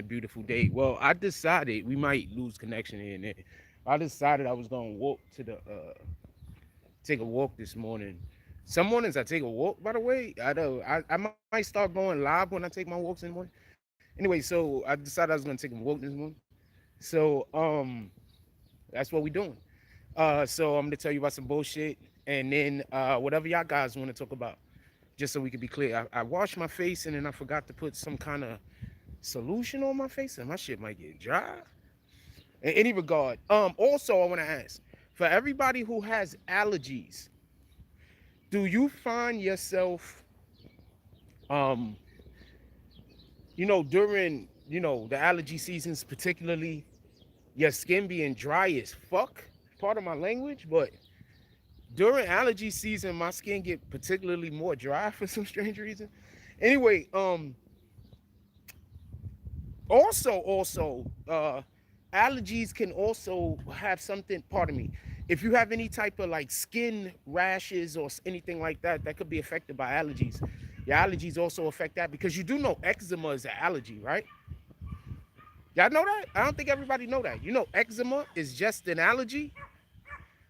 beautiful day. Well, I decided we might lose connection here and there. I decided I was gonna walk to the take a walk this morning. Some mornings I take a walk, by the way. I might start going live when I take my walks in the morning. Anyway, so I decided I was gonna take a walk this morning. So that's what we doing. So I'm gonna tell you about some bullshit and then whatever y'all guys want to talk about. Just so we can be clear. I washed my face and then I forgot to put some kind of solution on my face and my shit might get dry. In any regard, also I want to ask for everybody who has allergies, do you find yourself, um, during the allergy seasons, particularly your skin being dry as fuck? Part of my language, but during allergy season, my skin get particularly more dry for some strange reason. Anyway, also, allergies can also have something, pardon me, if you have any type of like skin rashes or anything like that, that could be affected by allergies. Your allergies also affect that because you do know eczema is an allergy, right? Y'all know that? I don't think everybody know that. Eczema is just an allergy.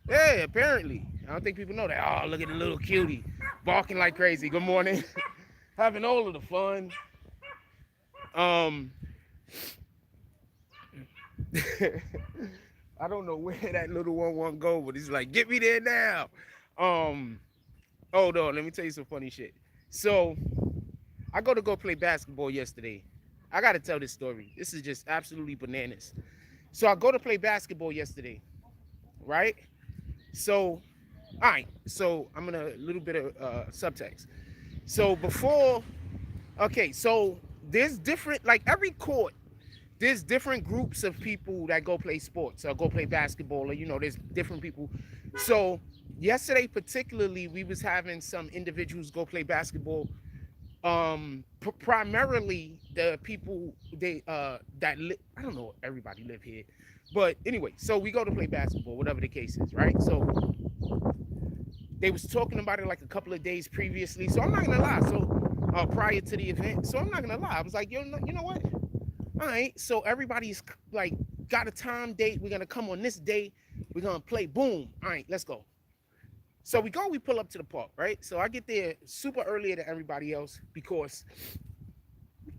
Yeah, apparently. I don't think people know that. Oh, look at the little cutie barking like crazy. Good morning. Having all of the fun. Um, I don't know where that little one want to go, but he's like, get me there now. Um, Hold on, let me tell you some funny shit. So, I go play basketball yesterday. I gotta tell this story. This is just absolutely bananas. So I go to play basketball yesterday, right? So, all right. So I'm gonna a little bit of subtext. So before, okay. So there's different, like every court, there's different groups of people that go play sports or go play basketball, or there's different people. So yesterday particularly, we was having some individuals go play basketball. Primarily the people I don't know, everybody live here, but anyway, so we go to play basketball, whatever the case is, right? So they was talking about it like a couple of days previously, so I'm not gonna lie. So prior to the event, so I'm not gonna lie, I was like, you know what, all right, so everybody's like got a time date, we're gonna come on this day, we're gonna play, boom, all right, let's go. So we pull up to the park, right? So I get there super earlier than everybody else because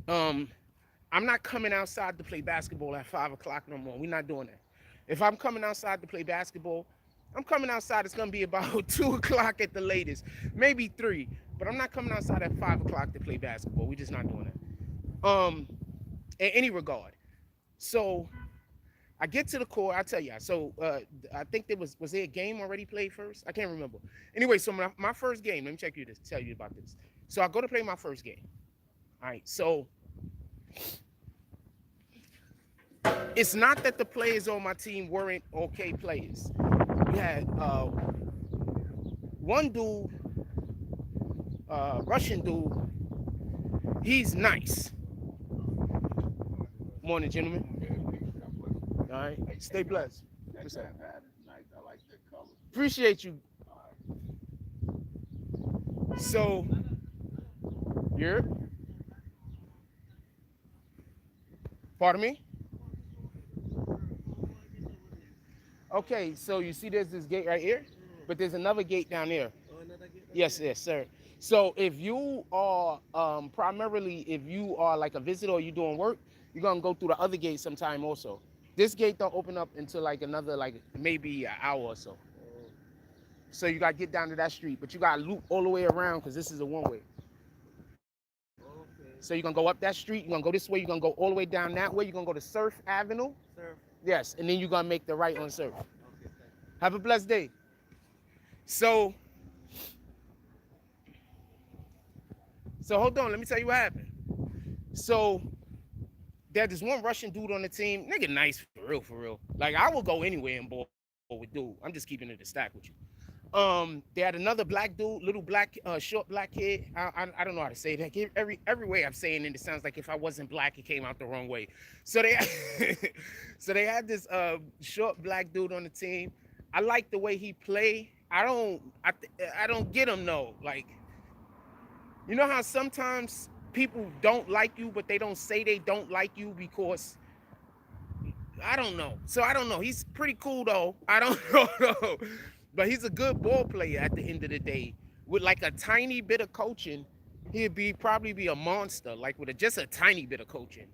um I'm not coming outside to play basketball at 5 o'clock no more. We're not doing that. If I'm coming outside to play basketball, I'm coming outside. It's gonna be about 2 o'clock at the latest, maybe 3. But I'm not coming outside at 5 o'clock to play basketball. We're just not doing that. In any regard. So I get to the court. I tell you. So I think was there a game already played first? I can't remember. Anyway, so my first game. Let me tell you about this. So I go to play my first game. All right. So it's not that the players on my team weren't okay players. We had one dude, Russian dude. He's nice. Morning, gentlemen. All right, stay blessed. What's up? Appreciate you. So, you're. Pardon me. Okay, so you see there's this gate right here, but there's another gate down there. Yes, yes, sir. So if you are primarily, if you are like a visitor or you doing work, you're gonna go through the other gate sometime also. This gate don't open up until like another like maybe an hour or so. So you gotta get down to that street, but you gotta loop all the way around because this is a one-way. So you're gonna go up that street, you're gonna go this way, you're gonna go all the way down that way, you're gonna go to Surf Avenue. Yes, and then you're gonna make the right on Surf. Have a blessed day. So hold on, let me tell you what happened. So there's this one Russian dude on the team, nigga nice for real, for real. Like I will go anywhere and ball with dude. I'm just keeping it a stack with you. They had another black dude, little black, short black kid. I don't know how to say that. Every way I'm saying it, it sounds like if I wasn't black, it came out the wrong way. So they, so they had this short black dude on the team. I like the way he play. I don't get him though. Like, you know how sometimes people don't like you, but they don't say they don't like you because I don't know. So I don't know. He's pretty cool though. I don't know. But he's a good ball player at the end of the day. With like a tiny bit of coaching, he'd probably be a monster. Like with just a tiny bit of coaching.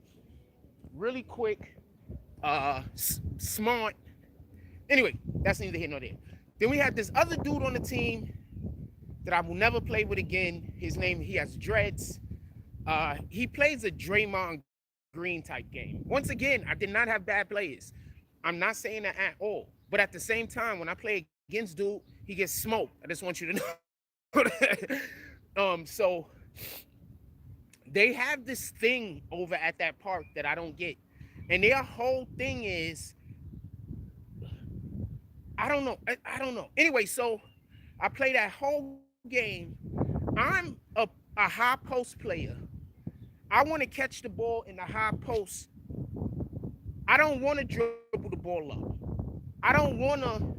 Really quick, smart. Anyway, that's neither here nor there. Then we have this other dude on the team that I will never play with again. He has dreads. He plays a Draymond Green type game. Once again, I did not have bad players. I'm not saying that at all. But at the same time, when I play against dude, he gets smoked. I just want you to know that. So they have this thing over at that park that I don't get. And their whole thing is, I don't know. I don't know. Anyway, so I play that whole game. I'm a high post player. I want to catch the ball in the high post. I don't want to dribble the ball up. I don't want to.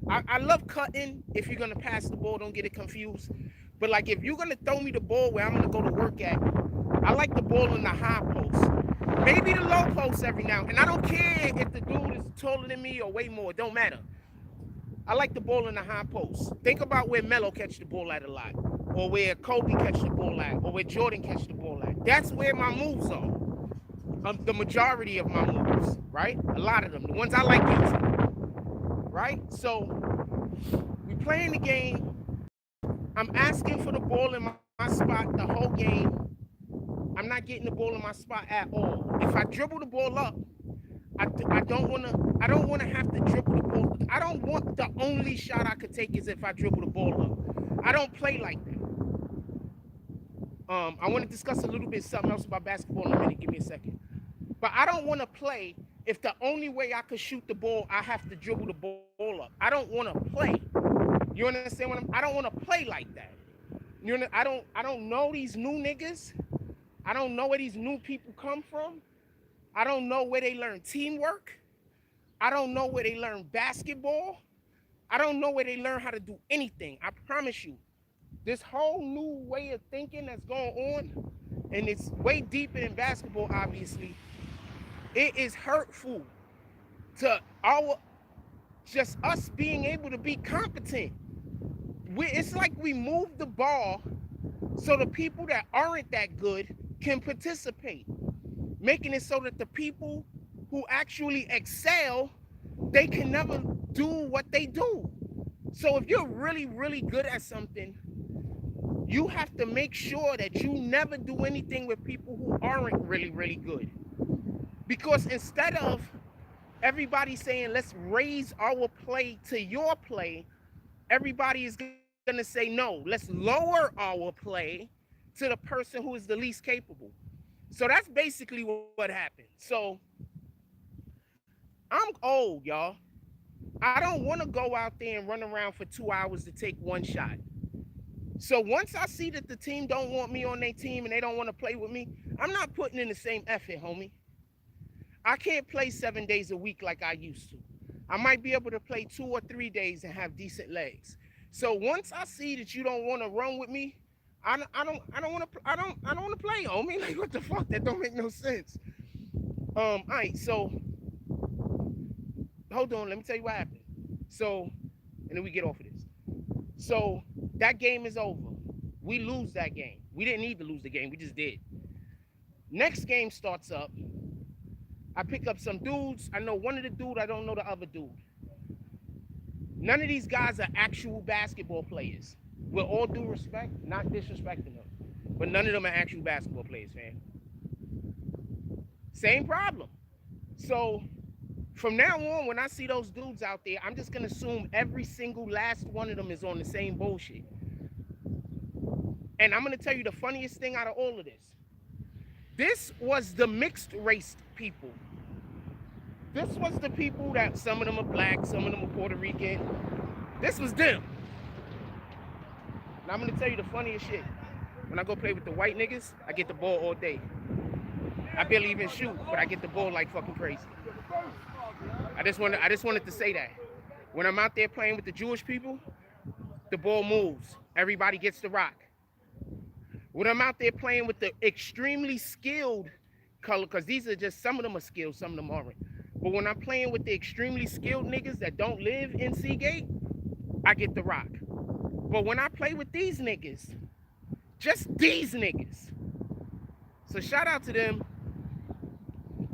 I love cutting. If you're going to pass the ball, don't get it confused. But like if you're going to throw me the ball where I'm going to go to work at, I like the ball in the high post. Maybe the low post every now. And I don't care if the dude is taller than me or way more. It don't matter. I like the ball in the high post. Think about where Melo catch the ball at a lot. Or where Kobe catch the ball at. Or where Jordan catch the ball at. That's where my moves are. The majority of my moves, right? A lot of them. The ones I like using. Right? So, we playing the game. I'm asking for the ball in my spot the whole game. I'm not getting the ball in my spot at all. If I dribble the ball up, I don't want to have to dribble the ball. I don't want the only shot I could take is if I dribble the ball up. I don't play like that. I want to discuss a little bit something else about basketball in a minute. Give me a second. But I don't want to play if the only way I could shoot the ball, I have to dribble the ball up. I don't want to play. You understand what I don't want to play like that. You know, I don't know these new niggas. I don't know where these new people come from. I don't know where they learn teamwork. I don't know where they learn basketball. I don't know where they learn how to do anything. I promise you, this whole new way of thinking that's going on, and it's way deeper in basketball, obviously, it is hurtful to just us being able to be competent. It's like we move the ball so the people that aren't that good can participate, making it so that the people who actually excel, they can never do what they do. So if you're really, really good at something, you have to make sure that you never do anything with people who aren't really, really good. Because instead of everybody saying, let's raise our play to your play, everybody is going to say, no, let's lower our play to the person who is the least capable. So that's basically what happened. So I'm old, y'all. I don't want to go out there and run around for 2 hours to take one shot. So once I see that the team don't want me on their team and they don't want to play with me, I'm not putting in the same effort, homie. I can't play 7 days a week like I used to. I might be able to play 2 or 3 days and have decent legs. So once I see that you don't want to run with me, I don't want to play, homie. Like, what the fuck? That don't make no sense. All right, so hold on, let me tell you what happened. So, and then we get off of this. So that game is over. We lose that game. We didn't need to lose the game, we just did. Next game starts up. I pick up some dudes. I know one of the dudes, I don't know the other dude. None of these guys are actual basketball players. With all due respect, not disrespecting them, but none of them are actual basketball players, fam. Same problem. So from now on, when I see those dudes out there, I'm just going to assume every single last one of them is on the same bullshit. And I'm going to tell you the funniest thing out of all of this. This was the mixed race people. This was the people that some of them are black, some of them are Puerto Rican. This was them. And I'm going to tell you the funniest shit. When I go play with the white niggas, I get the ball all day. I barely even shoot, but I get the ball like fucking crazy. I just wanted to say that. When I'm out there playing with the Jewish people, the ball moves. Everybody gets the rock. When I'm out there playing with the extremely skilled color, because these are just, some of them are skilled, some of them aren't. But when I'm playing with the extremely skilled niggas that don't live in Seagate, I get the rock. But when I play with these niggas, just these niggas. So shout out to them.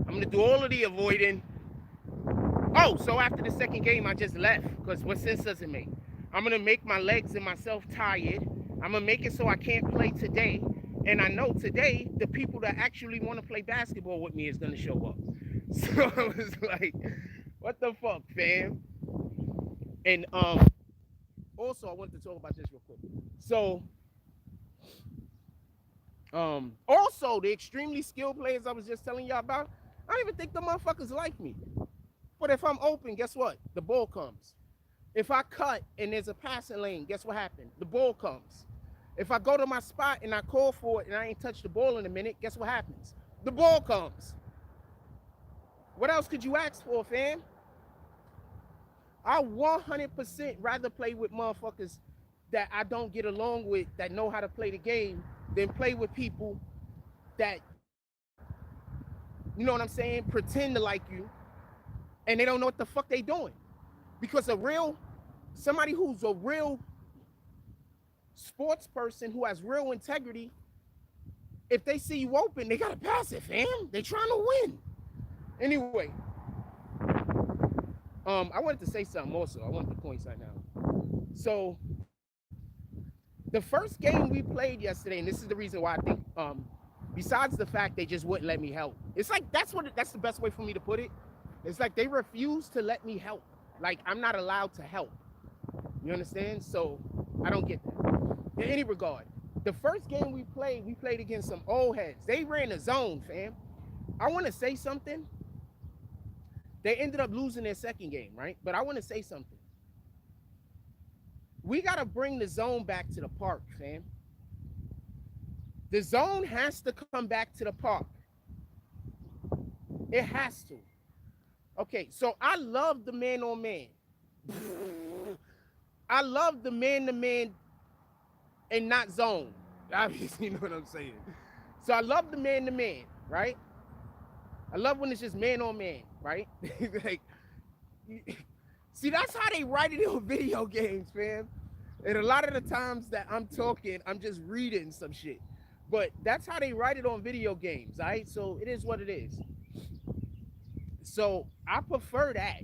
I'm gonna do all of the avoiding. Oh, so after the second game, I just left, because what sense does it make? I'm gonna make my legs and myself tired. I'm gonna make it so I can't play today. And I know today the people that actually want to play basketball with me is gonna show up. So I was like, what the fuck, fam? And also I wanted to talk about this real quick. So also the extremely skilled players I was just telling y'all about, I don't even think the motherfuckers like me. But if I'm open, guess what? The ball comes. If I cut and there's a passing lane, guess what happened? The ball comes. If I go to my spot and I call for it and I ain't touched the ball in a minute, guess what happens? The ball comes. What else could you ask for, fam? I 100% rather play with motherfuckers that I don't get along with, that know how to play the game, than play with people that, you know what I'm saying, pretend to like you, and they don't know what the fuck they doing. Because somebody who's a real sports person who has real integrity, if they see you open, they gotta pass it, fam. They trying to win. Anyway, I wanted to say something also. I wanted to point something out. So the first game we played yesterday, and this is the reason why I think, besides the fact they just wouldn't let me help, it's like that's the best way for me to put it. It's like they refuse to let me help. Like I'm not allowed to help. You understand? So I don't get that. In any regard, the first game we played against some old heads. They ran a zone, fam. I want to say something. They ended up losing their second game, right? But I want to say something. We got to bring the zone back to the park, fam. The zone has to come back to the park. It has to. Okay, so I love the man-on-man. I love the man-to-man and not zone. Obviously, you know what I'm saying. So I love the man-to-man, right? I love when it's just man-on-man, right? Like, see, that's how they write it in video games, fam. And a lot of the times that I'm talking, I'm just reading some shit. But that's how they write it on video games, right? So it is what it is. So I prefer that.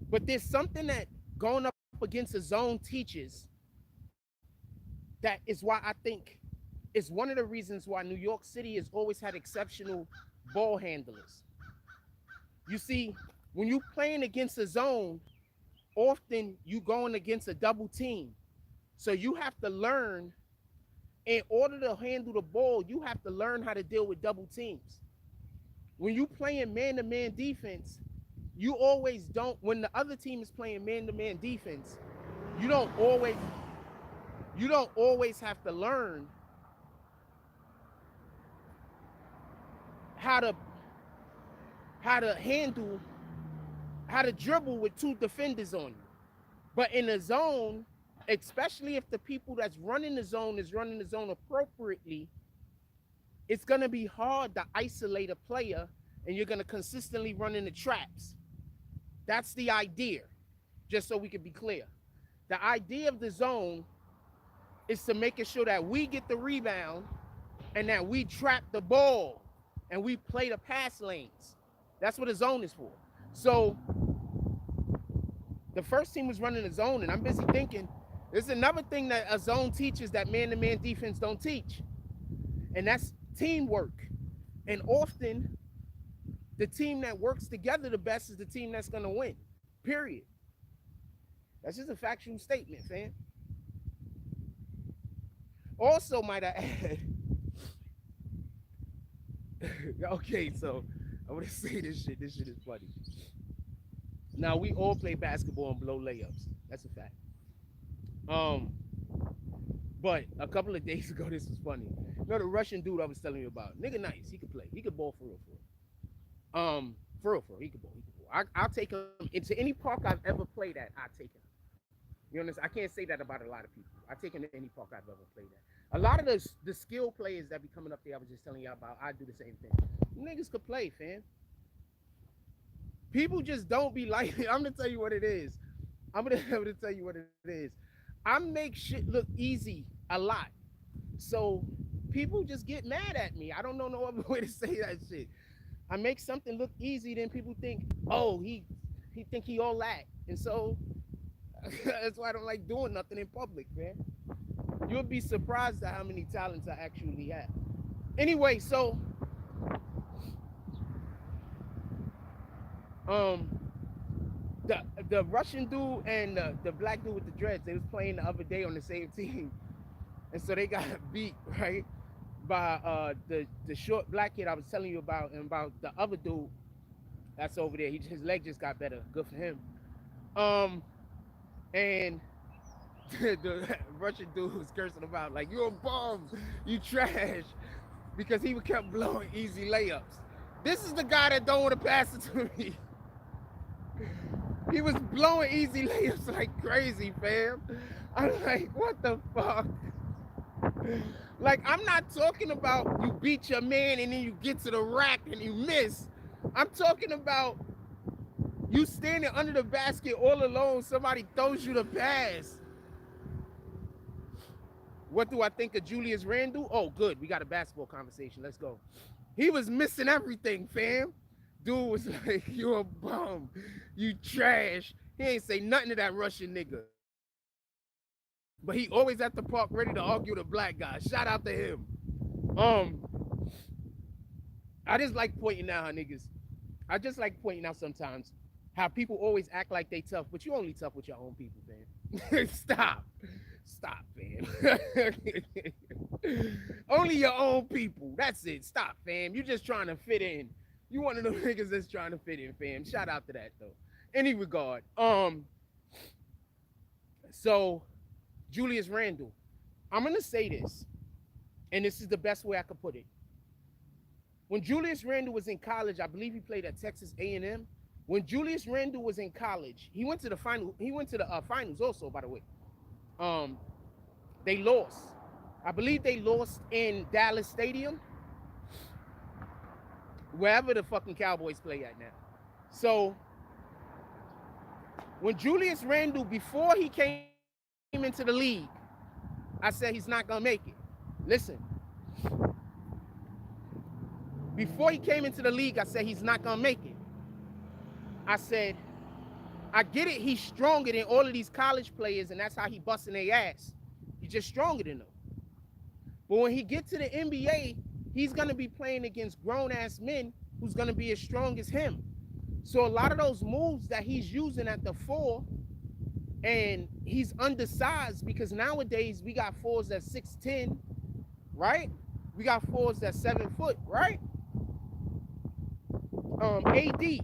But there's something that going up against a zone teaches that is why I think it's one of the reasons why New York City has always had exceptional ball handlers. You see, when you playing against a zone, often you going against a double team. So you have to learn, in order to handle the ball, you have to learn how to deal with double teams. When you playing man-to-man defense, you always don't, when the other team is playing man-to-man defense, you don't always have to learn how to handle, how to dribble with two defenders on you. But in a zone, especially if the people that's running the zone is running the zone appropriately, it's going to be hard to isolate a player, and you're going to consistently run into traps. That's the idea, just so we can be clear. The idea of the zone is to make sure that we get the rebound and that we trap the ball and we play the pass lanes. That's what a zone is for. So the first team was running a zone, and I'm busy thinking, there's another thing that a zone teaches that man-to-man defense don't teach, and that's teamwork. And often, the team that works together the best is the team that's going to win, period. That's just a factual statement, fam. Also, might I add, okay, so I want to say this shit is funny. Now, we all play basketball and blow layups. That's a fact. But a couple of days ago, this was funny. You know the Russian dude I was telling you about? Nigga nice. He could play. He could ball for real. For real. He could ball. I'll take him into any park I've ever played at. I'll take him. You understand? I can't say that about a lot of people. I take him to any park I've ever played at. A lot of the skill players that be coming up there, I was just telling y'all about, I do the same thing. Niggas could play, fam. People just don't be like it. I'm gonna tell you what it is. I'm gonna tell you what it is. I make shit look easy a lot. So people just get mad at me. I don't know no other way to say that shit. I make something look easy, then people think, oh, he think he all that. And so that's why I don't like doing nothing in public, man. You'll be surprised at how many talents I actually have. Anyway, so um the Russian dude and the black dude with the dreads, they was playing the other day on the same team. And so they got beat, right? By the short black kid I was telling you about, and about the other dude that's over there. His leg just got better. Good for him. And the Russian dude was cursing about like, you a bum, you trash, because he kept blowing easy layups. This is the guy that don't want to pass it to me. He was blowing easy layups like crazy, fam. I'm like, what the fuck? Like, I'm not talking about you beat your man and then you get to the rack and you miss. I'm talking about you standing under the basket all alone, somebody throws you the pass. What do I think of Julius Randle? Oh, good, we got a basketball conversation. Let's go. He was missing everything, fam. Dude was like, you a bum, you trash. He ain't say nothing to that Russian nigga. But he always at the park ready to argue with a black guy. Shout out to him. I just like pointing out how niggas, I just like pointing out sometimes how people always act like they tough, but you only tough with your own people, man. Stop, fam. Only your own people. That's it. Stop, fam. You just trying to fit in. You one of them niggas that's trying to fit in, fam. Shout out to that though. Any regard. So Julius Randle, I'm gonna say this, and this is the best way I could put it. When Julius Randle was in college, I believe he played at Texas A&M. When Julius Randle was in college, he went to the final. He went to the finals also, by the way. They lost. I believe they lost in Dallas Stadium, wherever the fucking Cowboys play at now. So when Julius Randle, before he came into the league, I said he's not gonna make it. Listen. Before he came into the league, I said he's not gonna make it. I said, I get it, he's stronger than all of these college players, and that's how he busting their ass. He's just stronger than them. But when he gets to the NBA, he's gonna be playing against grown-ass men who's gonna be as strong as him. So a lot of those moves that he's using at the 4, and he's undersized, because nowadays we got 4s that's 6'10", right? We got 4s that's 7 foot, right? AD,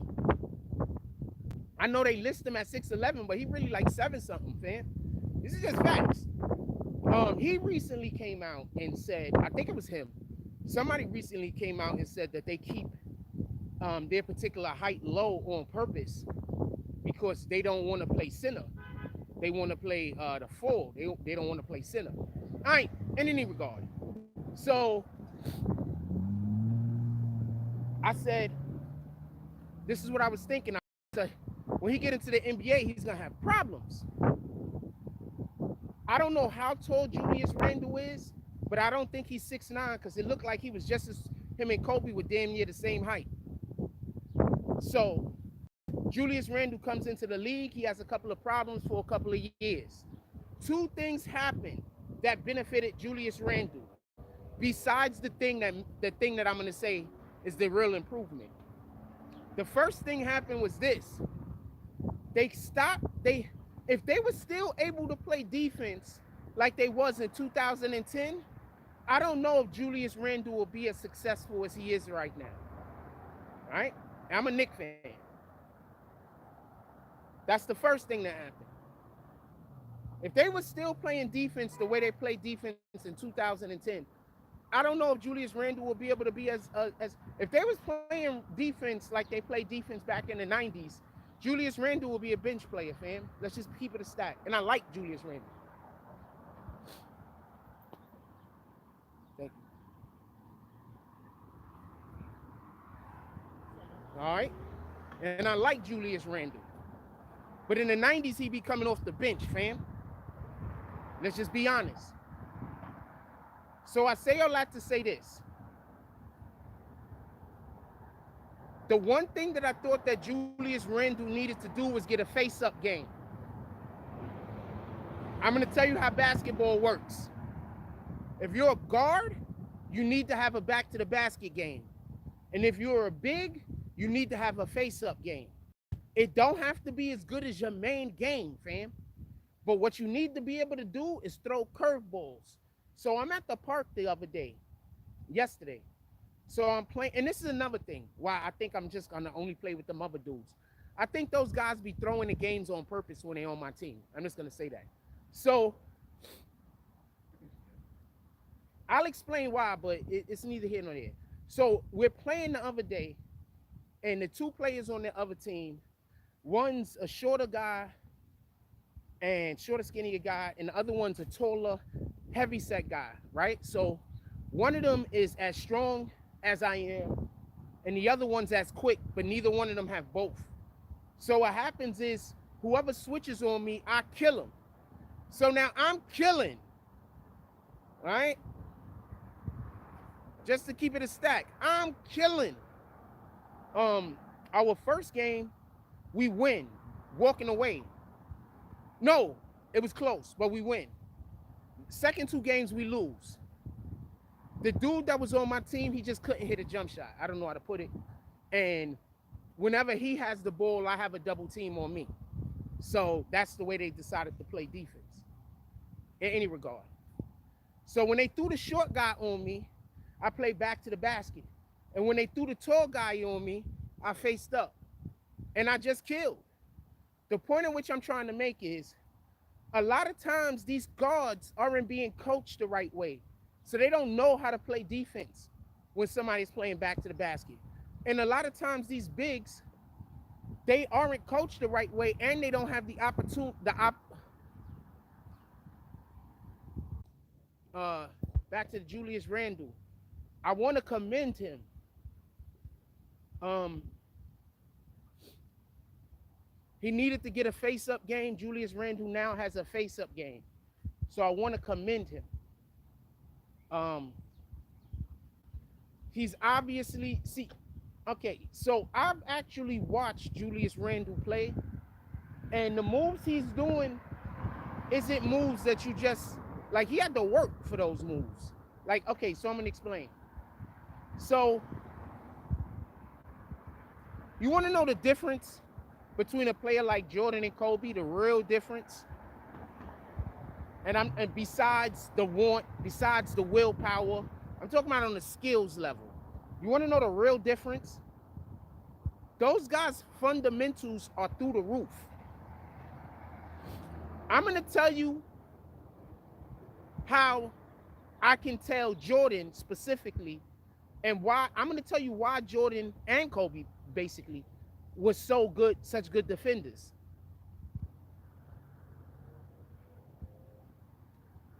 I know they list him at 6'11", but he really like 7 something, fam. This is just facts. He recently came out and said, I think it was him. Somebody recently came out and said that they keep their particular height low on purpose because they don't want to play center. They want to play the 4. They don't want to play center. All right, in any regard. So I said, this is what I was thinking. I said, when he get into the NBA, he's gonna have problems. I don't know how tall Julius Randle is, but I don't think he's 6'9", because it looked like he was just as, him and Kobe were damn near the same height. So Julius Randle comes into the league. He has a couple of problems for a couple of years. 2 things happened that benefited Julius Randle, besides the thing that I'm gonna say is the real improvement. The first thing happened was this. If they were still able to play defense like they was in 2010, I don't know if Julius Randle will be as successful as he is right now. Right? I'm a Knicks fan. That's the first thing that happened. If they were still playing defense the way they played defense in 2010, I don't know if Julius Randle will be able to be as if they was playing defense like they played defense back in the 90s, Julius Randle will be a bench player, fam. Let's just keep it a stat. And I like Julius Randle. Thank you. All right. And I like Julius Randle. But in the 90s, he be coming off the bench, fam. Let's just be honest. So I say a lot to say this. The one thing that I thought that Julius Randle needed to do was get a face-up game. I'm going to tell you how basketball works. If you're a guard, you need to have a back-to-the-basket game. And if you're a big, you need to have a face-up game. It don't have to be as good as your main game, fam. But what you need to be able to do is throw curveballs. So I'm at the park the other day, yesterday. So I'm playing, and this is another thing why I think I'm just gonna only play with them other dudes. I think those guys be throwing the games on purpose when they're on my team. I'm just gonna say that. So I'll explain why, but it's neither here nor there. So we're playing the other day, and the two players on the other team, one's a shorter guy and shorter, skinnier guy, and the other one's a taller, heavy-set guy, right? So one of them is as strong as I am, and the other one's as quick, but neither one of them have both. So what happens is whoever switches on me, I kill him. So now I'm killing, right? Just to keep it a stack, I'm killing. Our first game, we win, walking away. No, it was close, but we win. Second two games, we lose. The dude that was on my team, he just couldn't hit a jump shot. I don't know how to put it. And whenever he has the ball, I have a double team on me. So that's the way they decided to play defense in any regard. So when they threw the short guy on me, I played back to the basket. And when they threw the tall guy on me, I faced up. And I just killed. The point at which I'm trying to make is, a lot of times these guards aren't being coached the right way. So they don't know how to play defense when somebody's playing back to the basket. And a lot of times these bigs, they aren't coached the right way, and they don't have the opportunity, back to Julius Randle. I want to commend him. He needed to get a face-up game. Julius Randle now has a face-up game. So I want to commend him. He's obviously, so I've actually watched Julius Randle play, and the moves he's doing isn't moves that you just, like, he had to work for those moves. Like, okay, so I'm going to explain. So you want to know the difference between a player like Jordan and Kobe, the real difference? And besides the want, besides the willpower, I'm talking about on the skills level. You want to know the real difference? Those guys' fundamentals are through the roof. I'm going to tell you how I can tell Jordan specifically, and why I'm going to tell you why Jordan and Kobe basically was so good, such good defenders.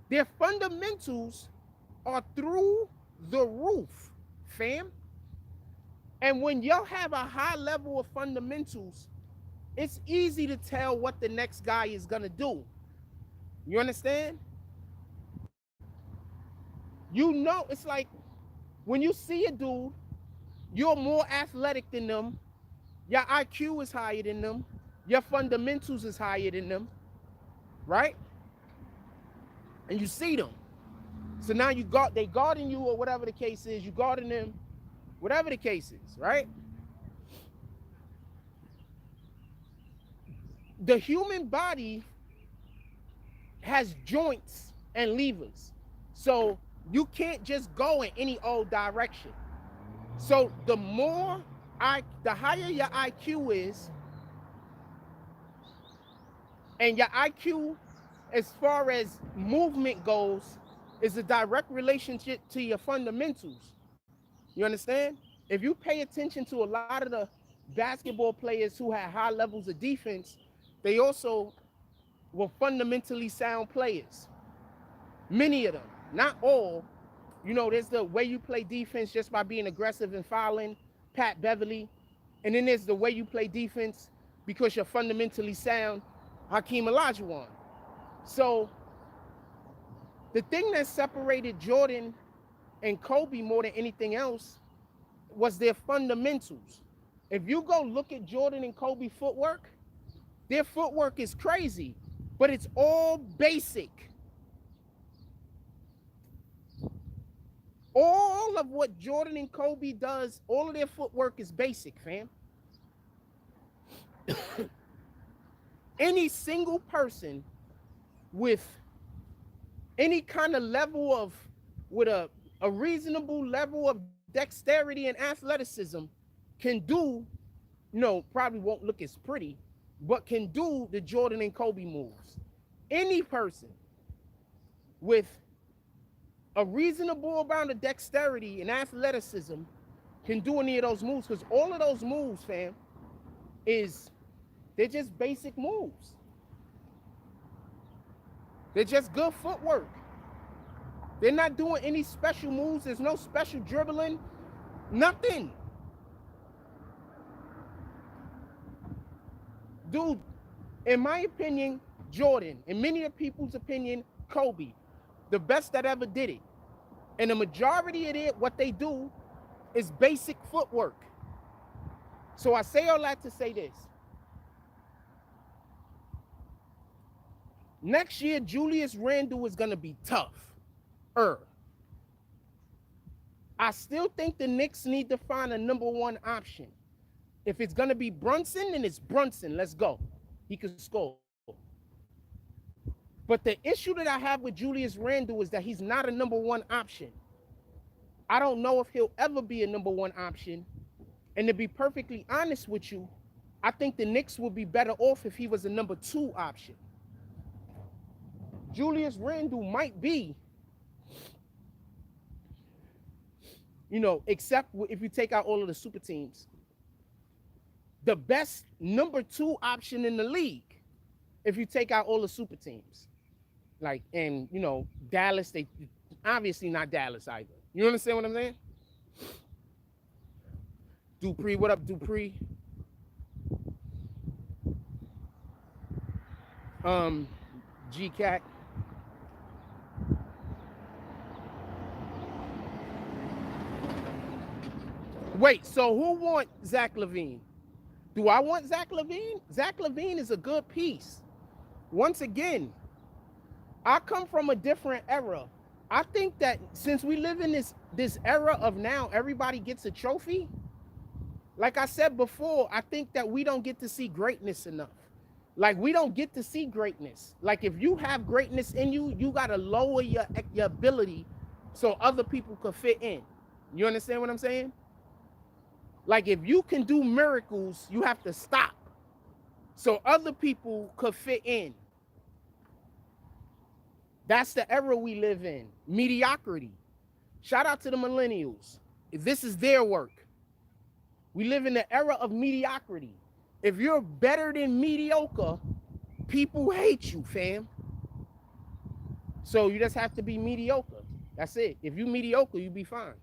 Their fundamentals are through the roof, fam. And when y'all have a high level of fundamentals, it's easy to tell what the next guy is gonna do. You understand? You know, it's like when you see a dude, you're more athletic than them, your IQ is higher than them, your fundamentals is higher than them, right? And you see them. So now they guarding you, or whatever the case is, you guarding them, whatever the case is, right? The human body has joints and levers. So you can't just go in any old direction. So the higher your IQ is, and your IQ as far as movement goes is a direct relationship to your fundamentals. You understand? If you pay attention to a lot of basketball players who had high levels of defense, they also were fundamentally sound players. Many of them, not all. You know, there's the way you play defense just by being aggressive and fouling, Pat Beverly. And then there's the way you play defense because you're fundamentally sound, Hakeem Olajuwon. So the thing that separated Jordan and Kobe more than anything else was their fundamentals. If you go look at Jordan and Kobe footwork, their footwork is crazy, but it's all basic. All of what Jordan and Kobe does, all of their footwork is basic, fam. Any single person with any kind of level of, with a reasonable level of dexterity and athleticism can do, probably won't look as pretty, but can do the Jordan and Kobe moves. Any person with a reasonable amount of dexterity and athleticism can do any of those moves, because all of those moves, fam, they're just basic moves. They're just good footwork. They're not doing any special moves. There's no special dribbling, nothing. Dude, in my opinion, Jordan, in many of people's opinion, Kobe, the best that ever did it. And the majority of it, what they do is basic footwork. So I say all that to say this. Next year, Julius Randle is going to be tough. I still think the Knicks need to find a number one option. If it's going to be Brunson, then it's Brunson. Let's go. He can score. But the issue that I have with Julius Randle is that he's not a number one option. I don't know if he'll ever be a number one option. And to be perfectly honest with you, I think the Knicks would be better off if he was a number two option. Julius Randle might be, except if you take out all of the super teams, the best number two option in the league if you take out all the super teams. Like, and, Dallas, they obviously not Dallas either. You understand what I'm saying? Dupree, what up, Dupree? G-Cat. Wait, so who want Zach LaVine? Do I want Zach LaVine? Zach LaVine is a good piece. Once again, I come from a different era. I think that since we live in this era of now, everybody gets a trophy. Like I said before, I think that we don't get to see greatness enough. Like, we don't get to see greatness. Like, if you have greatness in you, you got to lower your ability so other people could fit in. You understand what I'm saying? Like, if you can do miracles, you have to stop so other people could fit in. That's the era we live in. Mediocrity. Shout out to the millennials. This is their work. We live in the era of mediocrity. If you're better than mediocre, people hate you, fam. So you just have to be mediocre. That's it. If you're mediocre, you'll be fine.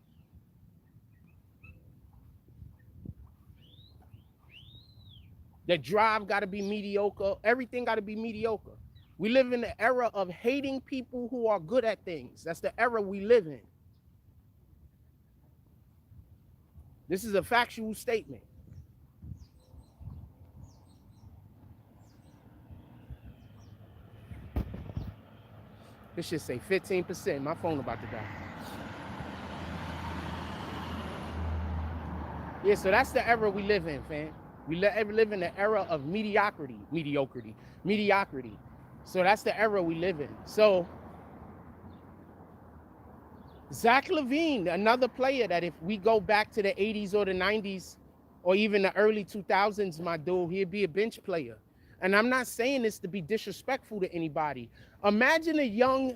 The drive got to be mediocre. Everything got to be mediocre. We live in the era of hating people who are good at things. That's the era we live in. This is a factual statement. This should say 15%. My phone about to die. Yeah, so that's the era we live in, fam. We live in the era of mediocrity. So that's the era we live in. So Zach LaVine, another player that if we go back to the 80s or the 90s or even the early 2000s, my dude, he'd be a bench player. And I'm not saying this to be disrespectful to anybody. Imagine a young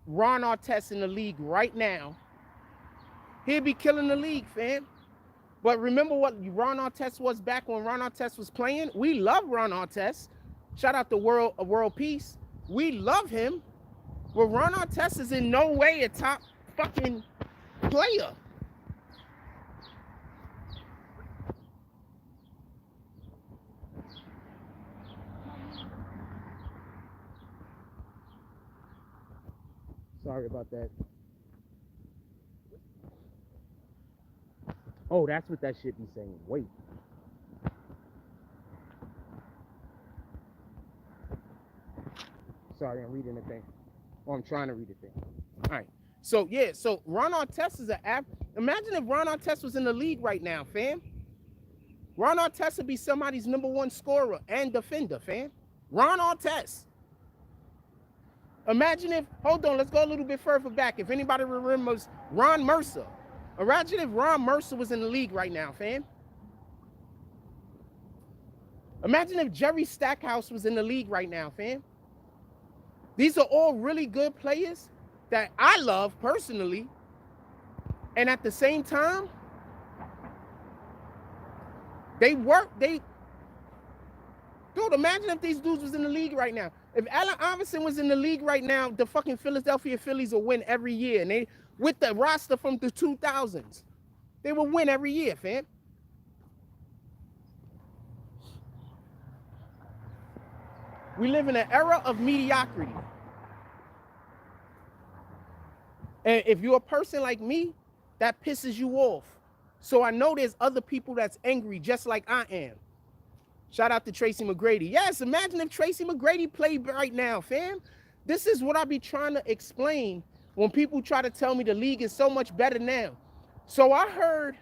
Ron Artest in the league right now. He'd be killing the league, fam. But remember what Ron Artest was back when Ron Artest was playing? We love Ron Artest. Shout out to World Peace. We love him. But Ron Artest is in no way a top fucking player. Sorry about that. Oh, that's what that shit be saying. Wait. Sorry, I'm reading the thing. Or I'm trying to read the thing. All right. So, yeah. So, Ron Artest is an app. Imagine if Ron Artest was in the league right now, fam. Ron Artest would be somebody's #1 scorer and defender, fam. Ron Artest. Imagine if, hold on, let's go a little bit further back. If anybody remembers Ron Mercer. Imagine if Ron Mercer was in the league right now, fam. Imagine if Jerry Stackhouse was in the league right now, fam. These are all really good players that I love personally. And at the same time, dude, imagine if these dudes was in the league right now. If Allen Iverson was in the league right now, the fucking Philadelphia Phillies will win every year. And they, with the roster from the 2000s, they will win every year, fam. We live in an era of mediocrity. And if you're a person like me, that pisses you off. So I know there's other people that's angry just like I am. Shout out to Tracy McGrady. Yes, imagine if Tracy McGrady played right now, fam. This is what I be trying to explain when people try to tell me the league is so much better now. So I heard,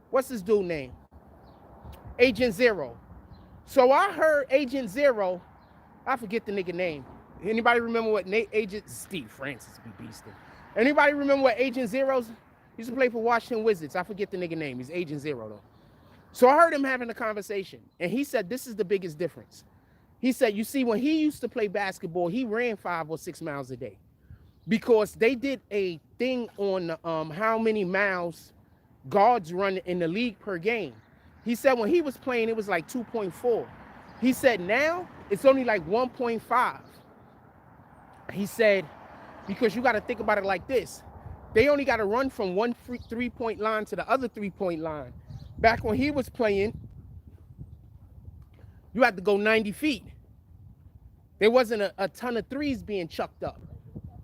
what's this dude name? Agent Zero. So I heard Agent Zero, I forget the nigga name. Anybody remember what Agent Steve Francis be beasting? Anybody remember what Agent Zero's used to play for Washington Wizards? I forget the nigga name. He's Agent Zero though. So I heard him having a conversation, and he said this is the biggest difference. He said, you see, when he used to play basketball, he ran 5 or 6 miles a day because they did a thing on how many miles guards run in the league per game. He said when he was playing, it was like 2.4. He said now it's only like 1.5. He said, because you got to think about it like this. They only got to run from one three-point line to the other three-point line. Back when he was playing, you had to go 90 feet. There wasn't a ton of threes being chucked up.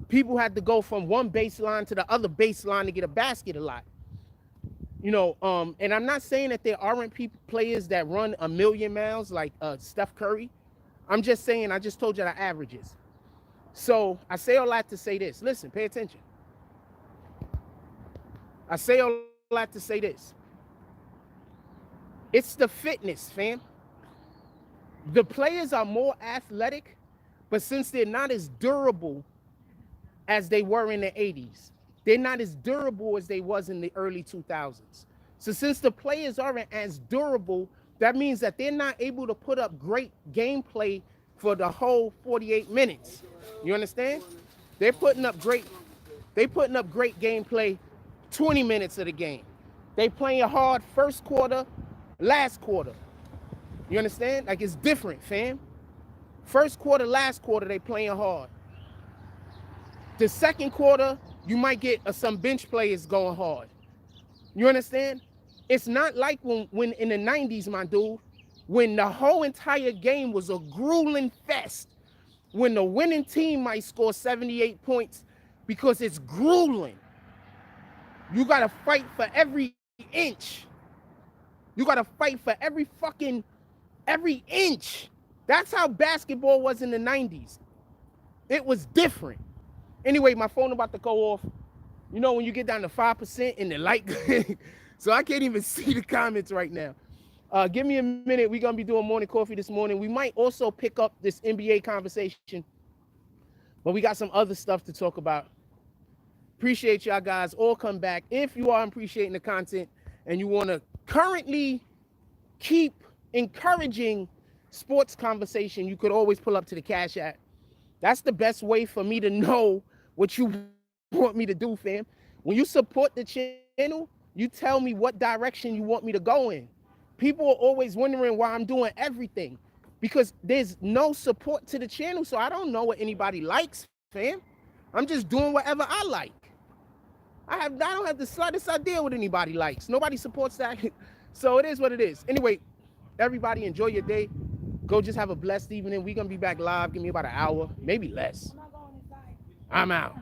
People had to go from one baseline to the other baseline to get a basket a lot. You know, and I'm not saying that there aren't players that run 1,000,000 miles like Steph Curry. I'm just saying, I just told you the averages. So I say all that to say this. Listen, pay attention. I say all that to say this. It's the fitness, fam. The players are more athletic, but since they're not as durable as they were in the 80s, they're not as durable as they was in the early 2000s. So since the players aren't as durable, that means that they're not able to put up great gameplay for the whole 48 minutes. You understand? They're putting up great gameplay 20 minutes of the game. They playing hard first quarter, last quarter. You understand? Like, it's different, fam. First quarter, last quarter, they playing hard. The second quarter, you might get some bench players going hard. You understand? It's not like when in the 90s, my dude, when the whole entire game was a grueling fest, when the winning team might score 78 points because it's grueling. You got to fight for every inch. You got to fight for every inch. That's how basketball was in the 90s. It was different. Anyway, my phone about to go off. You know when you get down to 5% in the light, so I can't even see the comments right now. Give me a minute. We're going to be doing morning coffee this morning. We might also pick up this NBA conversation, but we got some other stuff to talk about. Appreciate y'all guys. All come back. If you are appreciating the content and you want to currently keep encouraging sports conversation, you could always pull up to the Cash App. That's the best way for me to know what you want me to do, fam. When you support the channel, You tell me what direction you want me to go in. People are always wondering why I'm doing everything, because there's no support to the channel. So I don't know what anybody likes, fam. I'm just doing whatever I like. I don't have the slightest idea what anybody likes. Nobody supports that. So it is what it is. Anyway, everybody enjoy your day. Go just have a blessed evening. We're going to be back live. Give me about an hour, maybe less. I'm out.